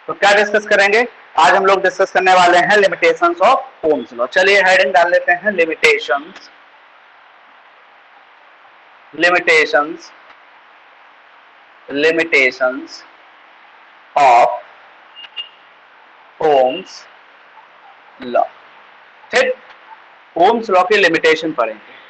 तो क्या डिस्कस करेंगे आज? हम लोग डिस्कस करने वाले हैं लिमिटेशंस ऑफ ओम्स लॉ। चलिए हेडिंग डाल लेते हैं limitations, limitations, limitations of Ohm's law. ठीक, ओम्स लॉ की लिमिटेशन पढ़ेंगे।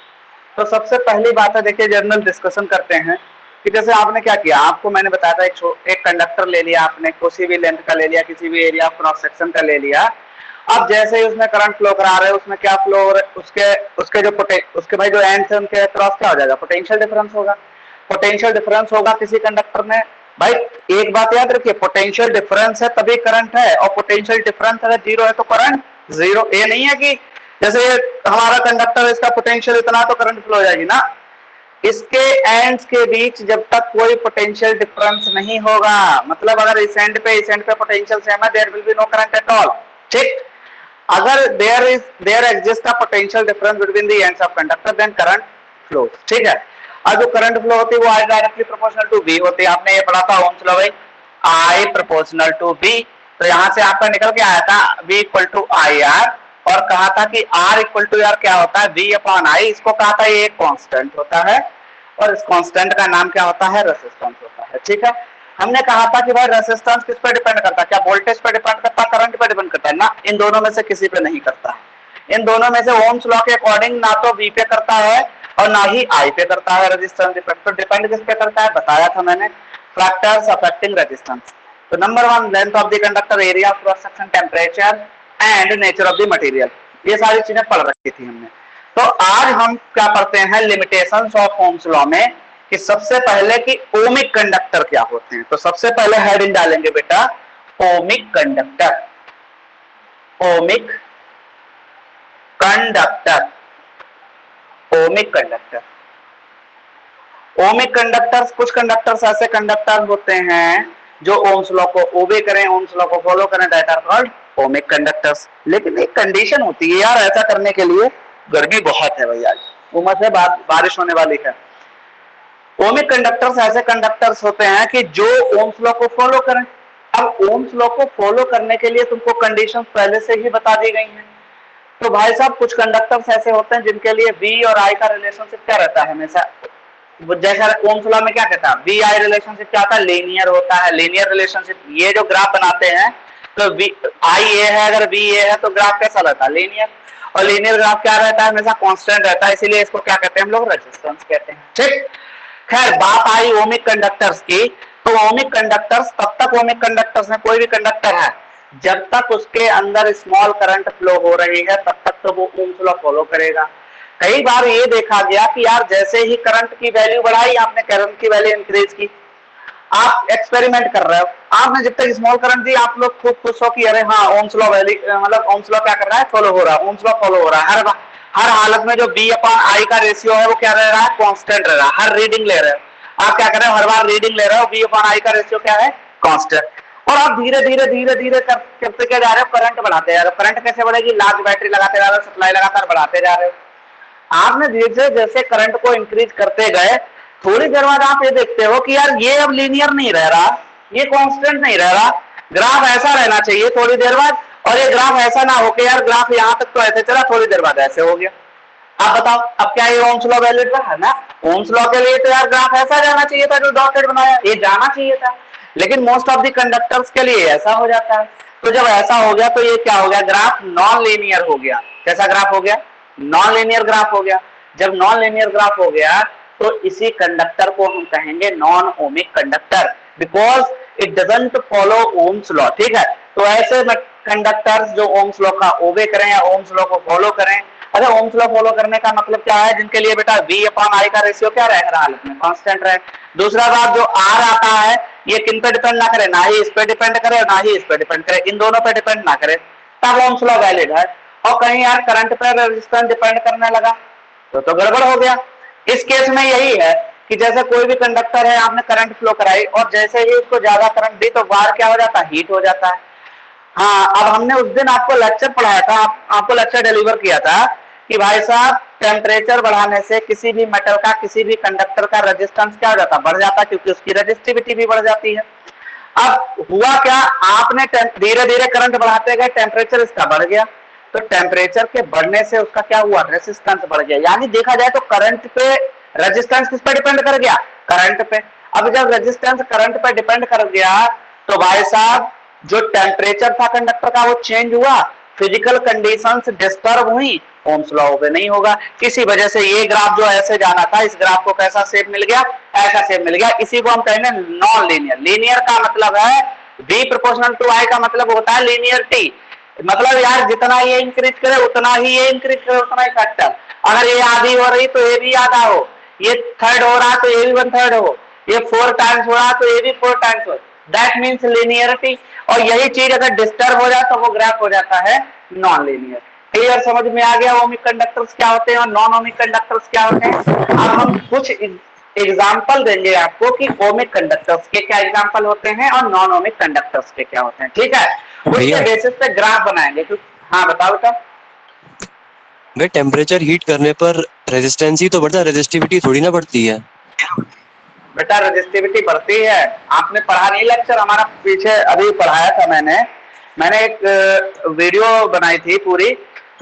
तो सबसे पहली बात है, देखिए जनरल डिस्कशन करते हैं कि जैसे आपने क्या किया, आपको मैंने बताया था एक कंडक्टर ले लिया आपने, किसी भी लेंथ का ले लिया, किसी भी एरिया ऑफ क्रॉस सेक्शन का ले लिया। अब जैसे ही उसमें करंट फ्लो करा रहे हैं, उसमें क्या फ्लो हो रहा है, उसके जो उसके भाई जो एंड्स है उनके क्रॉस क्या हो जाएगा, पोटेंशियल डिफरेंस होगा। पोटेंशियल डिफरेंस होगा किसी कंडक्टर में। भाई एक बात याद रखिए, पोटेंशियल डिफरेंस है तभी करंट है, और पोटेंशियल डिफरेंस अगर जीरो है तो करंट जीरो। ये नहीं है कि जैसे हमारा कंडक्टर, इसका पोटेंशियल इतना तो करंट फ्लो हो जाएगी ना। इसके एंड्स के बीच जब तक कोई पोटेंशियल डिफरेंस नहीं होगा, मतलब अगर इस एंड पे पोटेंशियल सेम है, there will be no current at all. ठीक, अगर there exist a potential difference between the ends of conductor, then current flow. ठीक है, और जो करंट फ्लो होती है वो I directly proportional to V होती है। आपने ये पढ़ा था ओम्स लॉ, भाई आई प्रोपोर्शनल टू बी। तो यहां से आपका निकल के आया था V equal to I R, और कहा था कि R इक्वल टू आर क्या होता है, V अपॉन आई। इसको कहा था ये एक कांस्टेंट होता है, और इस कांस्टेंट का नाम क्या होता है, रेजिस्टेंस होता है। ठीक है, हमने कहा था कि भाई रेजिस्टेंस किस पे डिपेंड करता है, क्या वोल्टेज पे डिपेंड करता है, करंट पे डिपेंड करता है ना। इन दोनों में से किसी पे नहीं करता है। इन दोनों में से ओम्स लॉ के अकॉर्डिंग ना तो V पे करता है और ना ही I पे करता है रेजिस्टेंस डिपेंड। तो डिपेंड किस पे करता है बताया था मैंने, फैक्टर्स अफेक्टिंग रेजिस्टेंस। तो number one, length of the conductor, area of cross section, temperature and nature of the material. ये सारी चीजें पढ़ रखी थी हमने। तो आज हम क्या पढ़ते हैं लिमिटेशंस ऑफ ओम्स लॉ में, कि सबसे पहले कि ओमिक कंडक्टर क्या होते हैं। तो सबसे पहले हेडिंग डालेंगे बेटा ohmic conductor, ohmic conductor, ohmic conductor. Ohmic conductors, कुछ कंडक्टर्स ऐसे कंडक्टर होते हैं जो ओम्स लॉ को ओबे करें, ओम्स लॉ को फॉलो करें, that are called ohmic conductors. लेकिन एक कंडीशन होती है यार, ऐसा करने के लिए गर्मी बहुत है भैया, उमस है, बारिश होने वाली है। ओमिक कंडक्टर्स ऐसे कंडक्टर्स होते हैं कि जो ओम्स लॉ को फॉलो करें। अब ओम्स लॉ को फॉलो करने के लिए तुमको कंडीशंस पहले से ही बता दी गई हैं। तो भाई साहब कुछ कंडक्टर्स ऐसे होते हैं जिनके लिए V और I का रिलेशनशिप क्या रहता है हमेशा, जैसा ओम्स लॉ में क्या कहता है, V I रिलेशनशिप क्या होता है, लीनियर होता है, लीनियर रिलेशनशिप। ये जो ग्राफ बनाते हैं तो I A है, अगर V A है तो ग्राफ कैसा रहता है, लीनियर। और लीनियर ग्राफ क्या रहता है, हमेशा कांस्टेंट रहता है, इसीलिए इसको क्या कहते हैं हम लोग, रेजिस्टेंस कहते हैं। ठीक, खैर बात आई ओमिक कंडक्टर्स की। तो ओमिक कंडक्टर्स, तब तक ओमिक कंडक्टर्स में कोई भी कंडक्टर है जब तक उसके अंदर स्मॉल करंट फ्लो हो रही है तब तक तो वो ओम्स लॉ फॉलो करेगा। कई बार ये देखा गया कि यार जैसे ही करंट की वैल्यू बढ़ाई, आपने करंट की वैल्यू इंक्रीज की, आप एक्सपेरिमेंट कर रहे हो, आपने जब तक स्मॉल करंट दी आप लोग खूब खुश हो कि अरे हाँ ओम्स लॉ वैल्यू, मतलब ओम्स लॉ क्या कर रहा है, फॉलो हो रहा है, ओम्स लॉ फॉलो हो रहा है। हर हालत में जो V अपॉन I का रेशियो है वो क्या रह रहा है, कांस्टेंट रह रहा है। हर रीडिंग ले रहे हो आप, क्या कर रहे हो, हर बार रीडिंग ले रहे हो, V अपॉन I का रेशियो क्या है, कांस्टेंट। और आप धीरे धीरे धीरे धीरे करते क्या जा रहे हो, करंट बढ़ाते जा रहे हो। करंट कैसे बढ़ेगी, लार्ज बैटरी लगाते जा रहे हो, सप्लाई लगातार बढ़ाते जा रहे हो। आपने धीरे जैसे करंट को इंक्रीज करते गए, थोड़ी देर बाद आप ये देखते हो कि यार ये अब लीनियर नहीं रह रहा, ये कांस्टेंट नहीं रह रहा, ग्राफ ऐसा रहना चाहिए थोड़ी देर बाद, और ये ग्राफ ऐसा ना होके यार ग्राफ यहां तक तो ऐसे चला, थोड़ी देर बाद ऐसे हो गया। आप बताओ अब क्या ये ओम्स लॉ वैलिड रहा ना। ओम्स लॉ के लिए तो यार ग्राफ ऐसा जाना चाहिए था, जो डॉटेड बनाया ये जाना चाहिए था, लेकिन मोस्ट ऑफ द कंडक्टर्स के लिए ऐसा हो जाता है। तो जब ऐसा हो गया तो ये क्या हो गया, ग्राफ नॉन लीनियर हो गया। कैसा ग्राफ हो गया, नॉन लीनियर ग्राफ हो गया। जब नॉन लीनियर ग्राफ हो गया तो इसी कंडक्टर को हम कहेंगे non ohmic conductor, because it doesn't follow Ohm's law. ठीक है, तो ऐसे कंडक्टर्स जो ओम्स लॉ का ओबे करें या ओम्स लॉ को फॉलो करें। अच्छा, ओम्स लॉ फॉलो करने का मतलब क्या है, जिनके लिए बेटा V अपॉन I का रेशियो क्या रहे, हर हालत में कांस्टेंट रहे। दूसरा बात, जो R आता है ये किन पे डिपेंड ना करे, ना ही इस पे डिपेंड करे ना ही इस पे डिपेंड करे, इन दोनों पे डिपेंड ना करे, तब ओम्स लॉ वैलिड है। और कहीं यार करंट पे रेजिस्टेंस डिपेंड करने लगा तो गड़बड़ हो गया। इस केस में यही है कि जैसे कोई भी कंडक्टर है, आपने करंट फ्लो कराई और जैसे ही उसको ज्यादा करंट दी तो वायर क्या हो जाता है, हीट हो जाता है। हाँ, अब हमने उस दिन आपको लेक्चर पढ़ाया था, आपको लेक्चर डिलीवर किया था कि भाई साहब टेम्परेचर बढ़ाने से किसी भी मेटल का, किसी भी कंडक्टर का रेजिस्टेंस क्या हो जाता है, बढ़ जाता है, क्योंकि उसकी रेजिस्टिविटी भी बढ़ जाती है। अब हुआ क्या, आपने धीरे धीरे करंट बढ़ाते गए, टेम्परेचर इसका बढ़ गया, तो टेम्परेचर के बढ़ने से उसका क्या हुआ, रेजिस्टेंस बढ़ गया। यानी देखा जाए तो करंट पे रेजिस्टेंस किस पे डिपेंड कर गया, करंट पे। अब जब रेजिस्टेंस करंट पे डिपेंड कर गया तो भाई साहब जो टेम्परेचर था कंडक्टर का वो चेंज हुआ, फिजिकल कंडीशंस डिस्टर्ब हुई, ओम्स लॉ पे नहीं होगा। किसी वजह से ये ग्राफ जो ऐसे जाना था, इस ग्राफ को कैसा शेप मिल गया, ऐसा शेप मिल गया। इसी को हम कहेंगे नॉन लीनियर। लीनियर का मतलब है v प्रोपोर्शनल टू i, का मतलब होता है लीनियरिटी। मतलब यार जितना ये इंक्रीज करे उतना ही ये इंक्रीज करे, उतना ही फैक्टर। अगर ये आधी हो रही तो ये भी आधा हो, ये थर्ड हो रहा तो ये भी 1/3 हो, ये 4 टाइम्स हो रहा तो ये भी 4 टाइम्स हो, दैट मीन्स लीनियरिटी। और यही चीज अगर डिस्टर्ब हो जाए तो वो ग्राफ हो जाता है नॉन लीनियर। क्लियर, समझ में आ गया ओमिक कंडक्टर्स क्या होते हैं और नॉन ओमिक कंडक्टर्स क्या होते हैं। अब हम कुछ एग्जाम्पल देंगे आपको कि ओमिक कंडक्टर्स के क्या एग्जाम्पल होते हैं और नॉन ओमिक कंडक्टर्स के क्या होते हैं, ठीक है। उसके बेसिस पे ग्राफ बनाएंगे। हाँ बताओ बेटा। भाई टेम्परेचर हीट करने पर रेजिस्टेंस ही तो बढ़ता है, रेजिस्टिविटी थोड़ी ना बढ़ती है। बेटा रेजिस्टिविटी बढ़ती है, आपने पढ़ा नहीं लेक्चर हमारा पीछे, अभी पढ़ाया था मैंने एक वीडियो बनाई थी पूरी,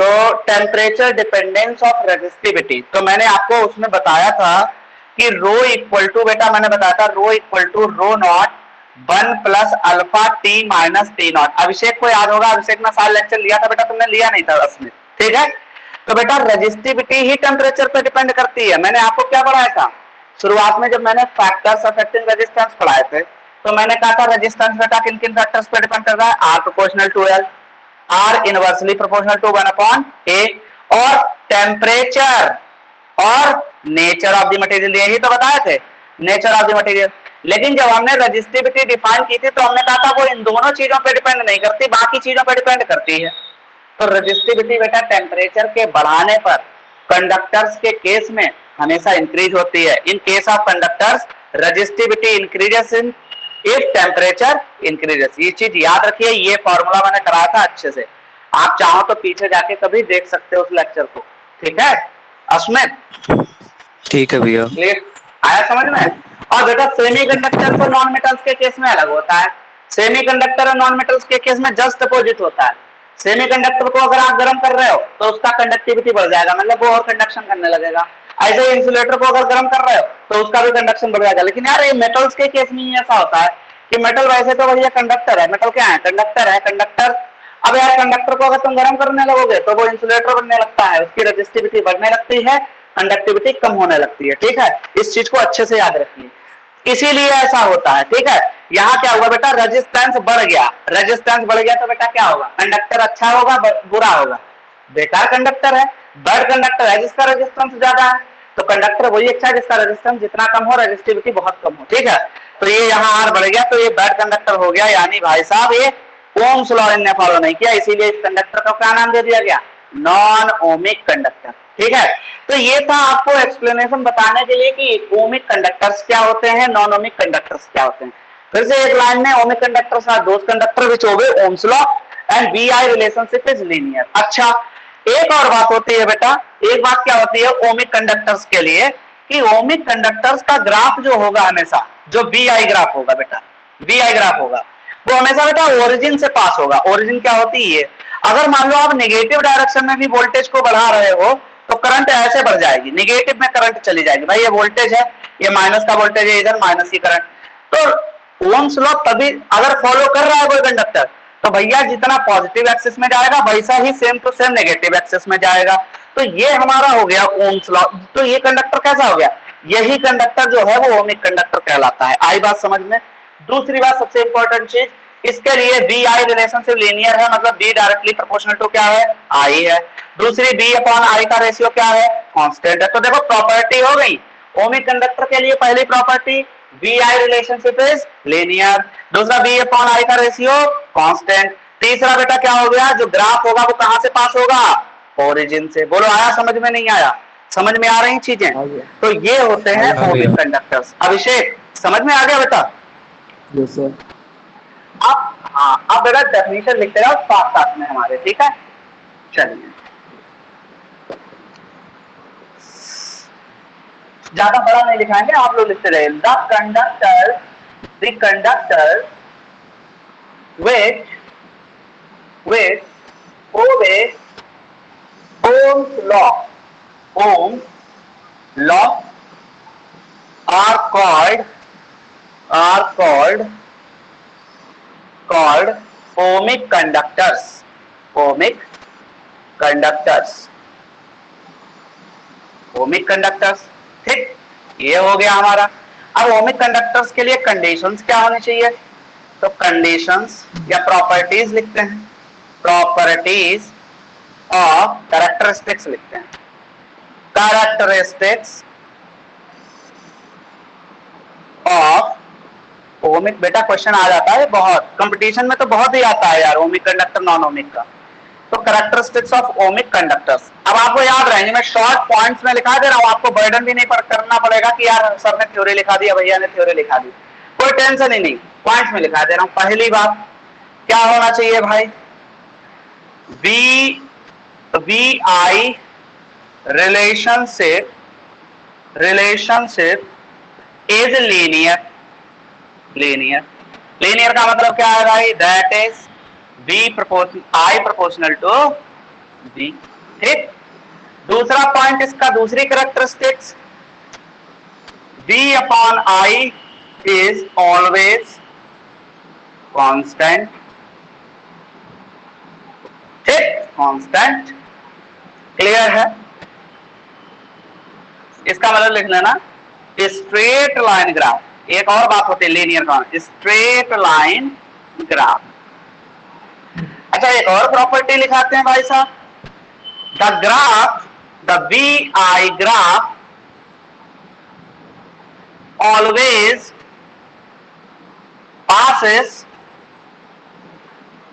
तो टेम्परेचर डिपेंडेंस ऑफ रेजिस्टिविटी। तो मैंने आपको उसमें बताया था कि रो इक्वल टू, बेटा मैंने बताया था rho equal to rho not 1 plus alpha T minus T not. Abhishek को याद होगा, अभिषेक ने साल लेक्चर लिया था बेटा, तुमने लिया नहीं था उसमें, ठीक है। तो बेटा रेजिस्टिविटी ही टेम्परेचर पे डिपेंड करती है। मैंने आपको क्या पढ़ाया था शुरुआत में, जब मैंने फैक्टर्स अफेक्टिंग रेजिस्टेंस पढ़ाए थे, तो मैंने कहा था रेजिस्टेंस बेटा किन किन फैक्टर्स पे डिपेंड कर रहा है, R proportional to L, R inversely proportional to 1/a, और टेम्परेचर और नेचर ऑफ द मटेरियल, यही तो बताए थे, नेचर ऑफ द मटेरियल। लेकिन जब हमने रेजिस्टिविटी डिफाइन की थी तो हमने कहा था वो इन दोनों चीजों पे डिपेंड नहीं करती, बाकी चीजों पे डिपेंड करती है। तो रेजिस्टिविटी बेटा टेम्परेचर के बढ़ाने पर कंडक्टर्स के केस में हमेशा इंक्रीज होती है। In case of conductors resistivity increases in if temperature increases. ये चीज याद रखिए, ये फॉर्मूला मैंने कराया था अच्छे से, आप चाहो तो पीछे जाके कभी देख सकते हो उस लेक्चर को, ठीक है अश्मित। ठीक है भैया, क्लियर आया समझ में। और बेटा सेमी कंडक्टर और नॉन मेटल्स के केस में अलग होता है। सेमी कंडक्टर और नॉन मेटल्स के केस में जस्ट अपोजिट होता है। सेमी कंडक्टर को अगर आप गर्म कर रहे हो तो उसका कंडक्टिविटी बढ़ जाएगा, मतलब वो और कंडक्शन करने लगेगा। ऐसे इंसुलेटर को अगर गर्म कर रहे हो तो उसका भी कंडक्शन बढ़ जाएगा। लेकिन यार ये मेटल्स के केस में ऐसा होता है कि मेटल वैसे तो भैया कंडक्टर है, मेटल क्या है, कंडक्टर है, कंडक्टर। अब यार कंडक्टर को अगर तुम गर्म करने लगोगे तो वो इंसुलेटर बनने लगता है, उसकी रेजिस्टिविटी बढ़ने लगती है, कंडक्टिविटी कम होने लगती है, ठीक है। इस चीज को अच्छे से याद रखिए, इसीलिए ऐसा होता है, ठीक है। यहाँ क्या हुआ बेटा, रेजिस्टेंस बढ़ गया, रेजिस्टेंस बढ़ गया तो बेटा क्या होगा, कंडक्टर अच्छा होगा बुरा होगा, बेकार कंडक्टर है, बैड कंडक्टर है जिसका रेजिस्टेंस ज्यादा है। तो कंडक्टर वही अच्छा है जिसका रेजिस्टेंस जितना कम हो, रेजिस्टिविटी बहुत कम हो, ठीक है। तो ये यहाँ आर बढ़ गया तो ये बैड कंडक्टर हो गया, यानी भाई साहब ये ओम्स लॉ ने फॉलो नहीं किया, इसीलिए इस कंडक्टर का क्या नाम दे दिया गया, नॉन ओमिक कंडक्टर, ठीक है। तो ये था आपको एक्सप्लेनेशन बताने के लिए कि ओमिक कंडक्टर्स क्या होते हैं, नॉन ओमिक कंडक्टर्स क्या होते हैं। फिर से एक लाइन में, ohmic conductors are those conductor which obey Ohm's law and V I relationship is linear. अच्छा एक और बात होती है बेटा, एक बात क्या होती है ओमिक कंडक्टर्स के लिए कि ओमिक कंडक्टर्स का ग्राफ जो होगा हमेशा, जो वी-आई ग्राफ होगा बेटा, वी-आई ग्राफ होगा वो हमेशा बेटा ओरिजिन से पास होगा। ओरिजिन क्या होती है, अगर मान लो आप नेगेटिव डायरेक्शन में भी वोल्टेज को बढ़ा रहे हो तो करंट ऐसे बढ़ जाएगी, नेगेटिव में करंट चली जाएगी। भाई ये वोल्टेज है, ये माइनस का वोल्टेज है, इधर माइनस की करंट। तो ओम्स लॉ तभी अगर फॉलो कर रहा है कोई कंडक्टर तो भैया जितना पॉजिटिव एक्सिस में जाएगा वैसा ही same to same negative axis में जाएगा। तो ये हमारा हो गया ओम्स लॉ। तो ये कंडक्टर कैसा हो गया, यही कंडक्टर जो है वो ओमिक कंडक्टर कहलाता है। आई बात समझ में। दूसरी बात सबसे इंपॉर्टेंट चीज, इसके लिए बी आई रिलेशनशिप लीनियर है, मतलब बी डायरेक्टली प्रोपोर्शनल टू क्या है, आई है। दूसरी बी अपॉन आई का रेशियो क्या है, कांस्टेंट है। तो देखो प्रॉपर्टी हो गई ओमिक कंडक्टर के लिए, पहली property V I relationship is linear, दूसरा बी अपॉन आई का रेशियो कांस्टेंट, तीसरा बेटा क्या हो गया, जो ग्राफ होगा वो कहां से पास होगा, ओरिजिन से। बोलो आया समझ में, नहीं आया, समझ में आ रही चीजें। तो ये होते हैं ओमिक कंडक्टर्स। अभिषेक समझ में आ गया बेटा? Yes sir. आप बेटा डेफिनेशन लिखते रहो साथ साथ में हमारे, ठीक है। चलिए ज्यादा बड़ा नहीं लिखाएंगे, आप लोग लिखते रहे। The conductor which obey Ohm's law are called ohmic conductors. ohmic conductors, ठीक, ये हो गया हमारा। अब ओमिक कंडक्टर्स के लिए कंडीशंस क्या होनी चाहिए, तो कंडीशंस या प्रॉपर्टीज लिखते हैं, प्रॉपर्टीज ऑफ कैरेक्टरिस्टिक्स लिखते हैं, कैरेक्टरिस्टिक्स ऑफ ओमिक। बेटा क्वेश्चन आ जाता है बहुत, कंपटीशन में तो बहुत ही आता है यार, ओमिक कंडक्टर नॉन ओमिक का। तो कैरेक्टरिस्टिक्स ऑफ ओमिक कंडक्टर्स अब आपको याद रहेंगे, मैं शॉर्ट पॉइंट्स में लिखा दे रहा हूं, आपको बर्डन भी नहीं करना पड़ेगा कि यार सर ने थ्योरी लिखा दी, भैया ने थ्योरी लिखा दी, कोई टेंशन ही नहीं, पॉइंट्स में लिखा दे रहा हूं। पहली बात क्या होना चाहिए भाई, V I relationship is linear का मतलब क्या है भाई, that is I proportional to V, ठीक। दूसरा पॉइंट इसका, दूसरी characteristics, V upon I is always constant, ठीक, कांस्टेंट, क्लियर है। इसका मतलब लिख लेना, स्ट्रेट लाइन ग्राफ, एक और बात होती है लीनियर का, स्ट्रेट लाइन ग्राफ। अच्छा एक और प्रॉपर्टी लिखाते हैं भाई साहब, the VI graph always passes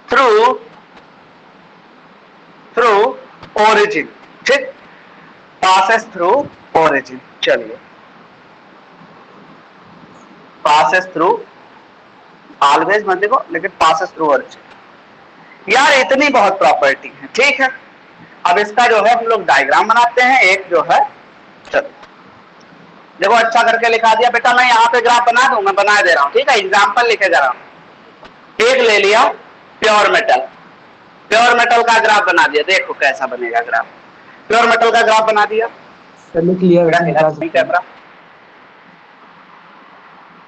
through origin, ठीक, passes through origin। चलिए, passes through, ऑलवेज मत देखो, लेकिन passes through origin, यार इतनी बहुत प्रॉपर्टी है, ठीक है। अब इसका जो है हम लोग डायग्राम बनाते हैं, एक जो है, चलो देखो अच्छा करके लिखा दिया बेटा, मैं यहाँ पे ग्राफ बना दूं, मैं बना दे रहा हूँ, ठीक है, एग्जाम्पल लिखे जा रहा हूँ। एक ले लिया प्योर मेटल का ग्राफ बना दिया, देखो कैसा बनेगा ग्राफ, प्योर मेटल का ग्राफ बना दिया, लिख लिया। कैमरा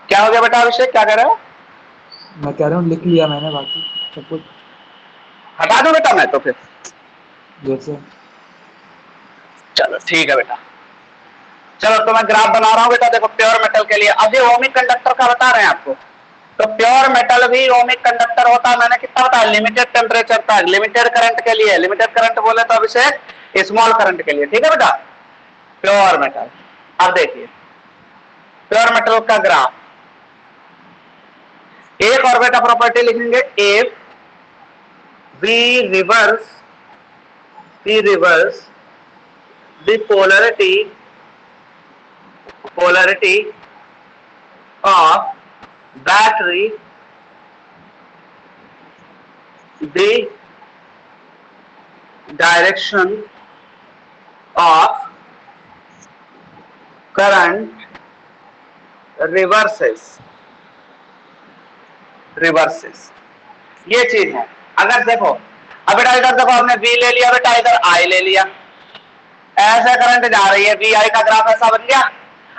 क्या हो गया बेटा, अभिषेक क्या कह रहे हो? मैं कह रहा हूँ लिख लिया मैंने, बाकी सब कुछ हटा दो बेटा, मैं तो फिर जैसे, चलो ठीक है बेटा, चलो तो मैं ग्राफ बना रहा हूं बेटा, देखो प्योर मेटल के लिए, अब ये ओमिक कंडक्टर का बता रहे हैं आपको, तो प्योर मेटल भी ओमिक कंडक्टर होता है, मैंने कितना बताया, लिमिटेड टेम्परेचर तक, लिमिटेड करंट के लिए, लिमिटेड करंट बोले तो अभिषेक स्मॉल करंट के लिए, ठीक है बेटा, प्योर मेटल। अब देखिए प्योर मेटल का ग्राफ, एक और बेटा प्रॉपर्टी लिखेंगे, if we reverse the polarity of battery, the direction of current reverses, ये चीज है। अगर देखो, अब बेटा इधर देखो, हमने V ले लिया बेटा, इधर I ले लिया, ऐसे करंट जा रही है, VI का ग्राफ ऐसा बन गया।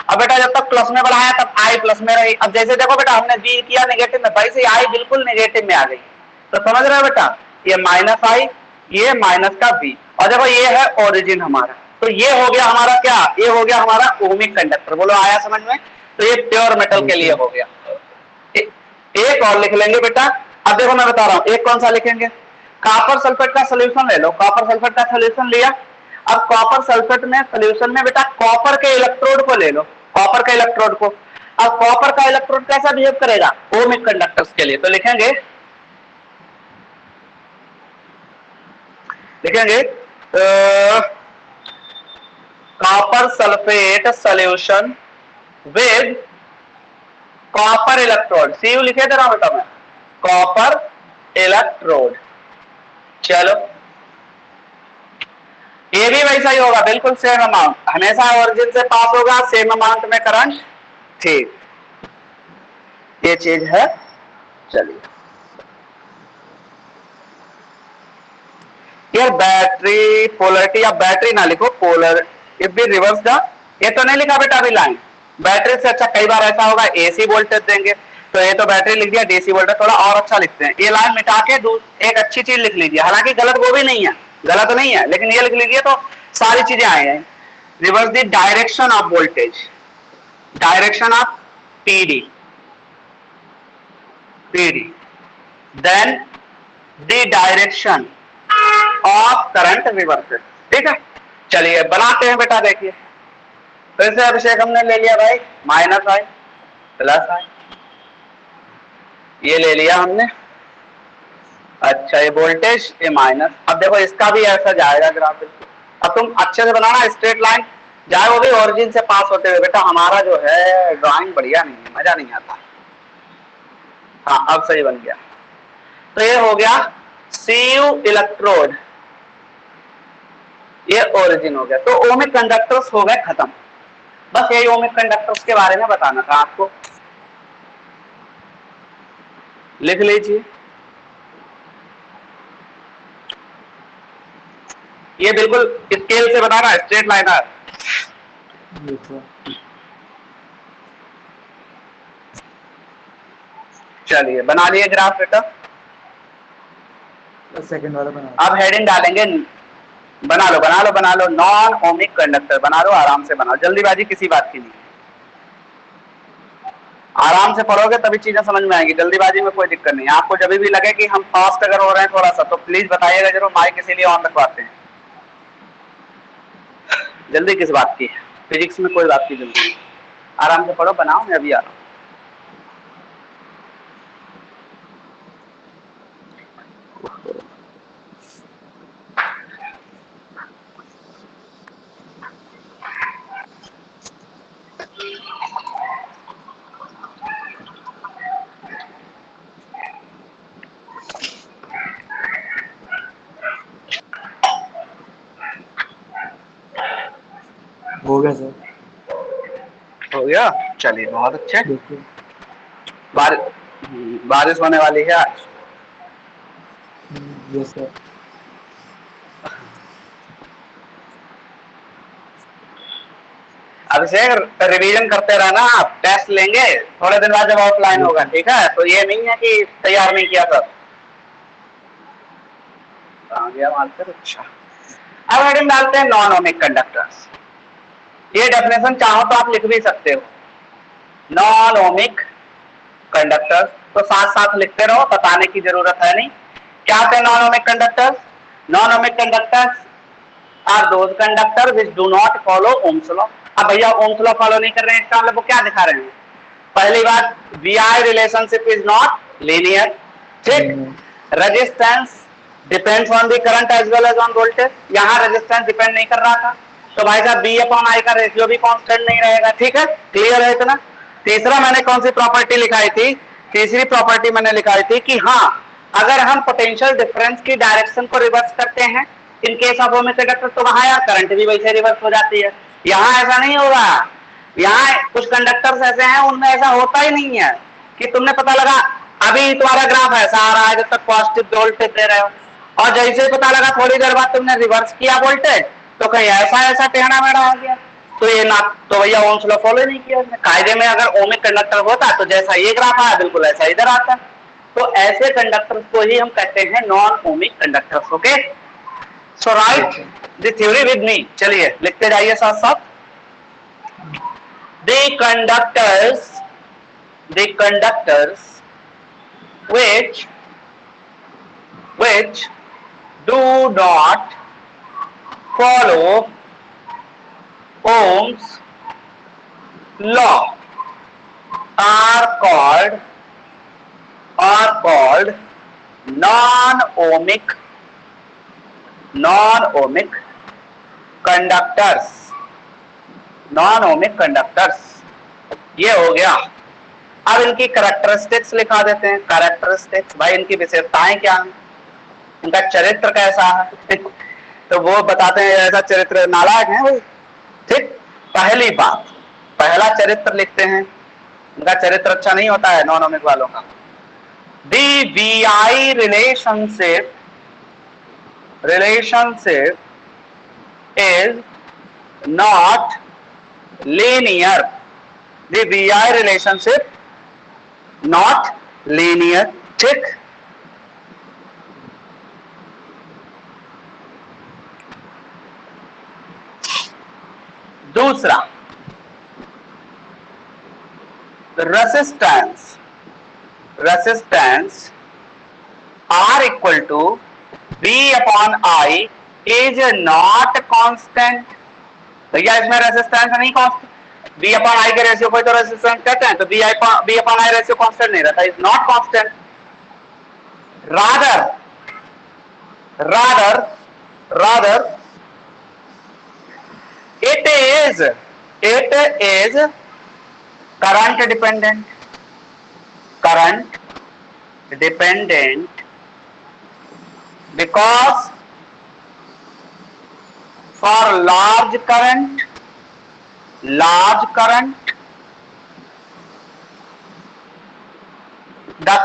अब बेटा जब तक प्लस में बढ़ाया तब I प्लस में रही, अब जैसे देखो बेटा हमने V किया नेगेटिव में, वैसे I बिल्कुल नेगेटिव में आ गई, तो समझ रहे हो बेटा, ये माइनस I, ये माइनस का V, और देखो ये है ओरिजिन हमारा, तो ये हो गया हमारा क्या, ये हो गया हमारा ओमिक कंडक्टर। बोलो आया समझ में? तो ये प्योर मेटल के लिए हो गया। एक और लिख लेंगे बेटा, अब देखो मैं बता रहा हूं, एक कौन सा लिखेंगे, कॉपर सल्फेट का सोल्यूशन ले लो, कॉपर सल्फेट का सोल्यूशन लिया, अब कॉपर सल्फेट में सोल्यूशन में बेटा कॉपर के इलेक्ट्रोड को ले लो, कॉपर के इलेक्ट्रोड को, अब कॉपर का इलेक्ट्रोड कैसा बिहेव करेगा ओमिक कंडक्टर्स के लिए, तो लिखेंगे copper sulphate solution with copper electrode, CU लिखे दे रहा हूं बेटा मैं, कॉपर इलेक्ट्रोड। चलो ये भी वैसा ही होगा, बिल्कुल सेम अमाउंट, हमेशा ओरिजिन से पास होगा, सेम अमाउंट में करंट, ठीक, ये चीज है। चलिए यार बैटरी पोलरिटी, या बैटरी ना लिखो, पोलर इफ भी रिवर्स द, ये तो नहीं लिखा बेटा अभी लाइन। बैटरी से अच्छा कई बार ऐसा होगा एसी वोल्टेज देंगे, तो ये तो बैटरी लिख दिया, डीसी वोल्टेज थोड़ा और अच्छा लिखते हैं। ये लाइन मिटा के एक अच्छी चीज लिख लीजिए, हालांकि गलत वो भी नहीं है, गलत नहीं है, लेकिन ये लिख लीजिए तो सारी चीजें आए हैं। Reverse the direction of voltage, direction of PD, PD, then the direction of current reverses. ठीक है, चलिए बनाते हैं बेटा। देखिए फिर से अभिषेक हमने ले लिया भाई, माइनस आई प्लस आई, ये ले लिया हमने। अच्छा ये वोल्टेज, ये माइनस। अब देखो इसका भी ऐसा जाएगा ग्राफ बिल्कुल। अब तुम अच्छे से बनाना स्ट्रेट लाइन जाए, वो भी ओरिजिन से पास होते हुए। बेटा हमारा जो है ड्राइंग बढ़िया नहीं है, मजा नहीं आता। हाँ अब सही बन गया। तो ये हो गया सीयू इलेक्ट्रोड, ये ओरिजिन हो गया। तो ओमिक कंडक्टर्स हो गए खत्म। बस यही ओमिक कंडक्टर्स के बारे में बताना था आपको, लिख लीजिए। ये बिल्कुल स्केल से बताना, स्ट्रेट लाइनर। चलिए बना लिए ग्राफ बेटा। सेकंड वाला बना। अब हेडिंग डालेंगे, बना लो बना लो बना लो, नॉन ओमिक कंडक्टर बना लो, आराम से बनाओ, जल्दीबाजी किसी बात की नहीं। आराम से पढ़ोगे तभी चीजें समझ में आएंगी, जल्दीबाजी में कोई दिक्कत नहीं। आपको जब भी लगे कि हम फास्ट अगर हो रहे हैं थोड़ा सा, तो प्लीज बताइएगा जरूर, माइक इसीलिए ऑन रखवाते हैं। जल्दी किस बात की, फिजिक्स में कोई बात की जल्दी नहीं। आराम से पढ़ो, बनाओ, मैं अभी आ रहा हूँ। हो गया सर, हो गया, चलिए बहुत अच्छे। देखिए बारिश होने वाली है आज। Yes sir. अभिषेक रिवीजन करते रहना, आप टेस्ट लेंगे थोड़े दिन बाद जब ऑफलाइन होगा, ठीक है? तो ये नहीं है कि तैयार नहीं किया सब। आ गया आंसर, अच्छा। अब हेडिंग डालते हैं नॉन ओमिक कंडक्टर्स। ये डेफिनेशन चाहो तो आप लिख भी सकते हो, नॉन ओमिक कंडक्टर्स, तो साथ साथ लिखते रहो, बताने की जरूरत है नहीं। क्या होते हैं non ohmic conductors? Non ohmic conductors are those conductor which do not follow Ohm's law. अब भैया ओम्स लॉ फॉलो नहीं कर रहे हैं, इसका मतलब वो क्या दिखा रहे हैं? पहली बात, V I relationship is not linear, ठीक। Resistance depends on the current as well as on voltage, यहाँ रेजिस्टेंस डिपेंड नहीं कर रहा था, तो भाई साहब बी अपॉन आई का रेशियो भी कांस्टेंट नहीं रहेगा, ठीक है? क्लियर है इतना? तीसरा मैंने कौन सी प्रॉपर्टी लिखाई थी? तीसरी प्रॉपर्टी मैंने लिखाई थी कि हाँ, अगर हम पोटेंशियल डिफरेंस की डायरेक्शन को रिवर्स करते हैं in case of ohmic conductor, तो वहां यार करंट भी वैसे रिवर्स हो जाती है। यहाँ ऐसा नहीं होगा, यहाँ कुछ कंडक्टर्स ऐसे हैं उनमें ऐसा होता ही नहीं है कि तुमने पता लगा अभी तुम्हारा ग्राफ ऐसा आ रहा है जब तक पॉजिटिव वोल्टेज दे रहे हो, और जैसे पता लगा थोड़ी देर बाद तुमने रिवर्स किया वोल्टेज, तो कहीं ऐसा ऐसा टेढ़ा मेढ़ा आ गया, तो ये ना, तो भैया ओम्स लॉ फॉलो नहीं किया। कायदे में अगर ओमिक कंडक्टर होता तो जैसा ये ग्राफ आया बिल्कुल ऐसा इधर आता। तो ऐसे कंडक्टर्स को ही हम कहते हैं non ohmic conductors. Okay, so right the theory with me. चलिए लिखते जाइए साथ साथ। The conductors which do not follow Ohm's law are called non-ohmic conductors। Non-ohmic conductors ये हो गया। अब इनकी कैरेक्टरिस्टिक्स लिखा देते हैं। कैरेक्टरिस्टिक्स, भाई इनकी विशेषताएं क्या हैं, इनका चरित्र कैसा है, तो वो बताते हैं। ऐसा चरित्र नालायक है भाई, ठीक। पहली बात, पहला चरित्र लिखते हैं, इनका चरित्र अच्छा नहीं होता है नॉन ओमिक वालों का। The V I relationship relationship is not linear. The VI relationship not linear. ठीक, दूसरा resistance R equal to B upon I is not constant. भैया इसमें रेसिस्टेंस नहीं कांस्टेंट, B अपॉन I के रेशियो को तो रेसिस्टेंस कहते हैं, तो B upon I ratio constant नहीं रहता, is not constant. rather it is current dependent because for large current the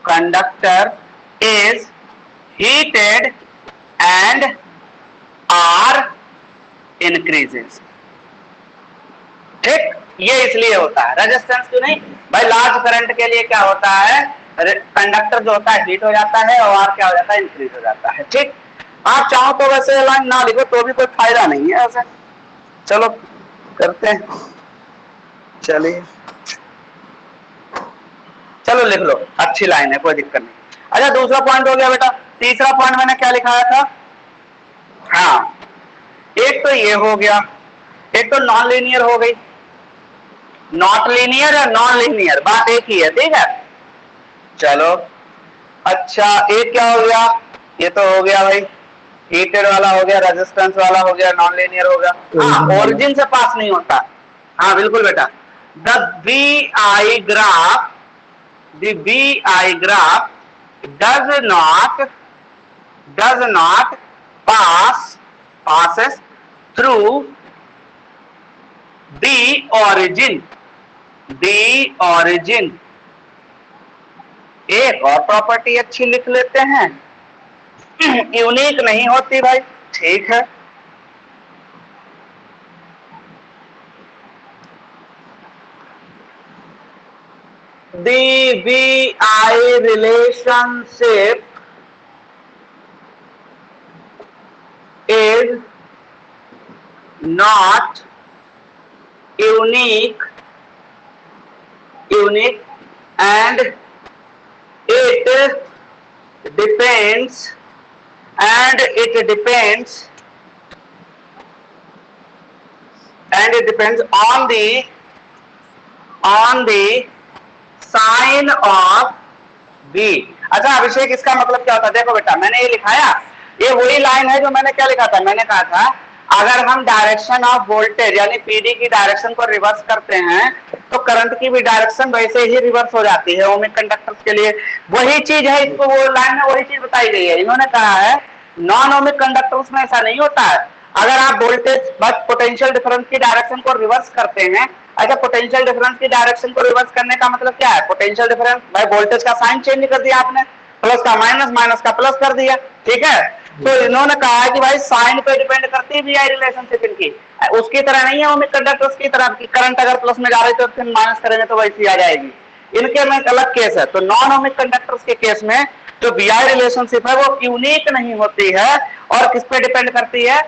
conductor is heated and R increases. ठीक, ये इसलिए होता है. रेजिस्टेंस क्यों नहीं भाई, लार्ज करंट के लिए क्या होता है, कंडक्टर जो होता है हीट हो जाता है और आर क्या हो जाता है, इंक्रीज हो जाता है. ठीक, आप चाहो तो वैसे लाइन ना लिखो तो भी कोई फायदा नहीं है ऐसे. चलो करते हैं, चलिए चलो लिख लो, अच्छी लाइन है, कोई दिक्कत नहीं. अच्छा, दूसरा पॉइंट हो गया बेटा. तीसरा पॉइंट मैंने क्या लिखाया था, हाँ, एक तो ये हो गया, एक तो नॉन लीनियर हो गई. नॉट लीनियर या नॉन लीनियर बात एक ही है. ठीक है, चलो. अच्छा, एक क्या हो गया, ये तो हो गया भाई, हीटेड वाला हो गया, रेजिस्टेंस वाला हो गया, नॉन लीनियर हो गया. हाँ, ओरिजिन से पास नहीं होता. हाँ बिल्कुल बेटा. The VI graph does not passes through the origin. एक और प्रॉपर्टी अच्छी लिख लेते हैं, यूनिक नहीं होती भाई. ठीक है, the VI relationship is not unique and it depends on the sign of B. अच्छा अभिषेक, इसका मतलब क्या होता है, देखो बेटा मैंने ये लिखाया, ये वही लाइन है जो मैंने क्या लिखा था, मैंने कहा था अगर हम डायरेक्शन ऑफ वोल्टेज यानी पीडी की डायरेक्शन को रिवर्स करते हैं तो करंट की भी डायरेक्शन वैसे ही रिवर्स हो जाती है ओमिक कंडक्टर्स के लिए. वही चीज है, इसको वो लाइन में वही चीज बताई गई है. इन्होंने कहा है नॉन ओमिक कंडक्टर्स में ऐसा नहीं होता है. अगर आप वोल्टेज बस पोटेंशियल डिफरेंस की डायरेक्शन को रिवर्स करते हैं. अच्छा, पोटेंशियल डिफरेंस की डायरेक्शन को रिवर्स करने का मतलब क्या है, पोटेंशियल डिफरेंस भाई वोल्टेज का साइन चेंज कर दिया आपने, प्लस का माइनस, माइनस का प्लस कर दिया. ठीक है, तो इन्होंने कहा है कि भाई साइन पे डिपेंड करती है VI रिलेशनशिप इनकी, उसकी तरह नहीं है ओमिक कंडक्टर्स की तरह कि करंट अगर प्लस में जा रही तो फिर माइनस करेंगे तो वैसी आ जाएगी. इनके में एक अलग केस है. तो नॉन ओमिक कंडक्टर्स के केस में जो VI रिलेशनशिप है वो यूनिक नहीं होती है और किस पे डिपेंड करती है,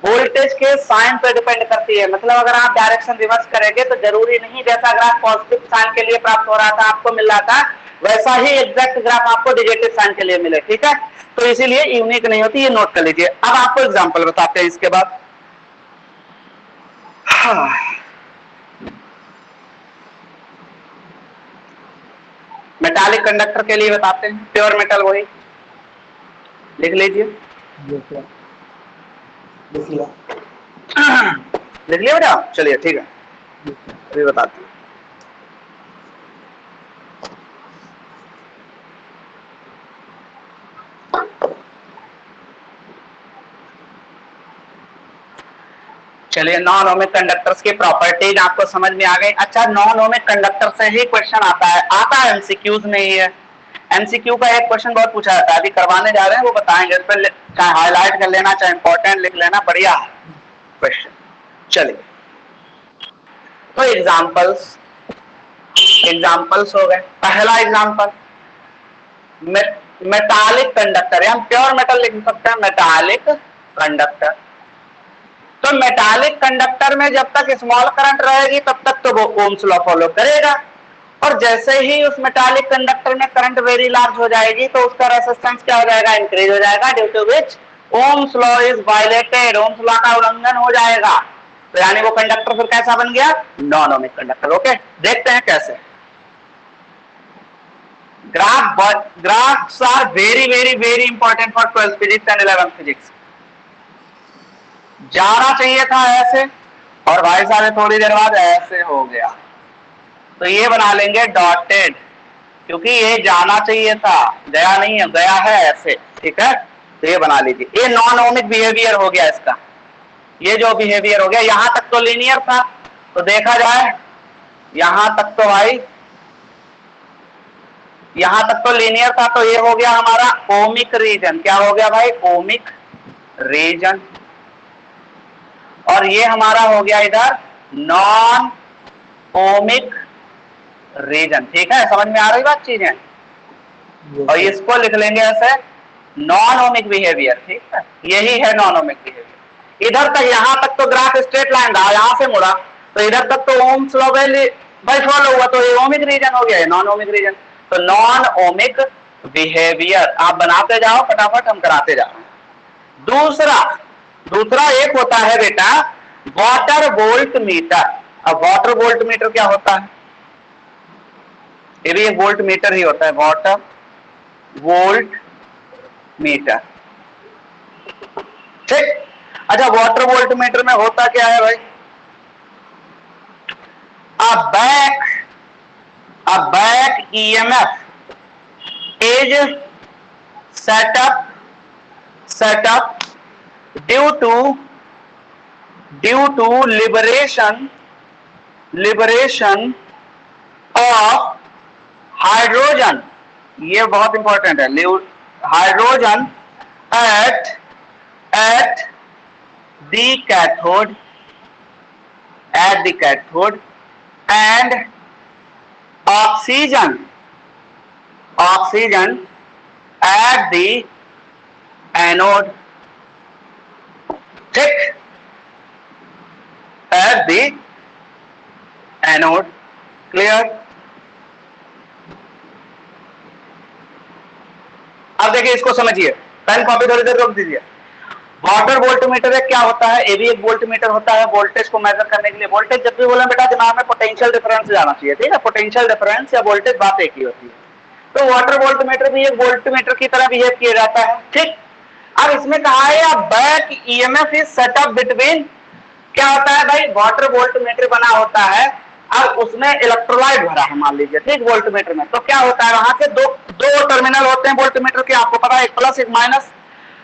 वोल्टेज के साइन पे डिपेंड करती है. मतलब अगर आप डायरेक्शन रिवर्स करेंगे तो जरूरी नहीं जैसा ग्राफ पॉजिटिव साइन के लिए प्राप्त हो रहा था आपको मिल रहा था वैसा ही एग्जैक्ट ग्राफ आपको नेगेटिव साइन के लिए मिले. ठीक है, तो इसीलिए यूनिक नहीं होती, ये नोट कर लीजिए. अब आपको एग्जांपल बताते हैं इसके बाद. मेटालिक कंडक्टर के लिए बताते हैं, प्योर मेटल वही लिख लीजिए. लिख लिया बेटा, चलिए ठीक है, अभी बताती हूँ. चलिए, नॉन ओमिक कंडक्टर्स की प्रॉपर्टीज आपको समझ में आ गई. अच्छा, नॉन ओमिक कंडक्टर से ही क्वेश्चन आता है एमसीक्यूज में ही है. एमसीक्यू का एक क्वेश्चन बहुत पूछा जाता है, अभी करवाने जा रहे हैं, वो बताएंगे, इस पर चाहे हाईलाइट कर लेना चाहे इंपॉर्टेंट लिख लेना, बढ़िया क्वेश्चन। चलिए तो एग्जांपल्स हो गए। पहला एग्जांपल मेटालिक कंडक्टर, हम प्योर मेटल लिख सकते हैं मेटालिक कंडक्टर। तो मेटालिक कंडक्टर में जब तक स्मॉल करंट रहेगी तब तक तो वो ओम्स लॉ फॉलो करेगा, और जैसे ही उस मेटालिक कंडक्टर में करंट वेरी लार्ज हो जाएगी तो उसका रेजिस्टेंस क्या हो जाएगा, इंक्रीज हो जाएगा, due to which Ohm's law is violated, Ohm's law का उल्लंघन हो जाएगा। तो यानी वो कंडक्टर फिर कैसा बन गया, नॉन ओमिक कंडक्टर। ओके, देखते हैं कैसे। Graphs are very very very important for 12th physics and 11th physics. जाना चाहिए था ऐसे, और भाई साहब थोड़ी देर बाद ऐसे हो गया, तो ये बना लेंगे डॉटेड, क्योंकि ये जाना चाहिए था, गया नहीं है, गया है ऐसे, ठीक है। तो ये बना लीजिए, ये नॉन ओमिक बिहेवियर हो गया इसका, ये जो बिहेवियर हो गया। यहां तक तो लीनियर था, तो देखा जाए यहां तक तो भाई, यहां तक तो लीनियर था, तो ये हो गया हमारा ओमिक रीजन। क्या हो गया भाई, ओमिक रीजन। और ये हमारा हो गया इधर नॉन ओमिक रीजन, ठीक है, समझ में आ रही बात चीजें। और इसको लिख लेंगे ऐसे नॉन ओमिक बिहेवियर, ठीक है, यही है नॉन ओमिक बिहेवियर। इधर तक, यहां तक तो ग्राफ स्ट्रेट लाइन था, यहां से मुड़ा तो इधर तक तो ओम्स लॉ भाई फॉलो हुआ, तो ये ओमिक रीजन हो गया, नॉन ओमिक रीजन। तो नॉन ओमिक बिहेवियर आप बनाते जाओ फटाफट, हम कराते जा रहे हैं। दूसरा एक होता है बेटा वाटर वोल्ट मीटर। अब वाटर वोल्ट मीटर क्या होता है, ये भी एक वोल्ट मीटर ही होता है, वाटर वोल्ट मीटर, ठीक। अच्छा, वाटर वोल्ट मीटर में होता क्या है भाई, a back EMF is set up due to liberation of hydrogen, ये बहुत इंपॉर्टेंट है, hydrogen at the cathode and oxygen at the anode, ठीक, at the anode, क्लियर। अब देखिए, इसको समझिए, पेन कॉपी थोड़ी देर रोक दीजिए। वाटर वोल्टमीटर क्या होता है, ये भी एक वोल्टमीटर होता है, वोल्टेज को मेजर करने के लिए। वोल्टेज जब भी बोले बेटा दिमाग में पोटेंशियल डिफरेंस जाना चाहिए, ठीक है, पोटेंशियल डिफरेंस या वोल्टेज बात एक ही होती है। तो वाटर वोल्टमीटर भी एक वोल्टमीटर की तरह बिहेव किया जाता है, ठीक। अब इसमें कहा है back EMF is set up between, क्या होता है भाई, वाटर वोल्टमीटर बना होता है, अब उसमें इलेक्ट्रोलाइट भरा है मान लीजिए, ठीक, वोल्टमीटर में। तो क्या होता है, वहां से दो टर्मिनल होते हैं वोल्टमीटर के, आपको पता है, एक प्लस एक माइनस।